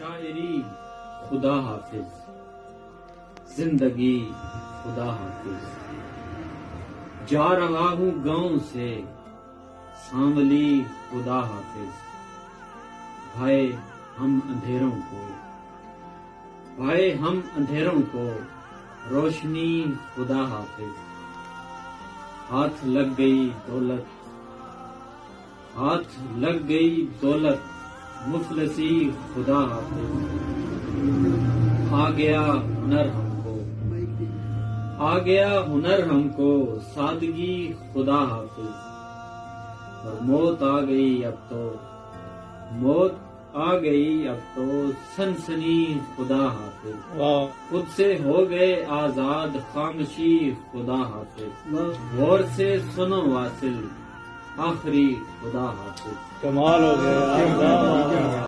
شاعری خدا حافظ، زندگی خدا حافظ، جا رہا ہوں گاؤں سے سانولی خدا حافظ، بھائے ہم اندھیروں کو روشنی خدا حافظ، ہاتھ لگ گئی دولت مفلسی خدا حافظ، آ گیا ہنر ہم کو سادگی خدا حافظ، اور موت آ گئی اب تو سنسنی خدا حافظ، خود سے ہو گئے آزاد خاموشی خدا حافظ، غور سے سنو واصل آخری خدا حافظ۔ کمال ہو گیا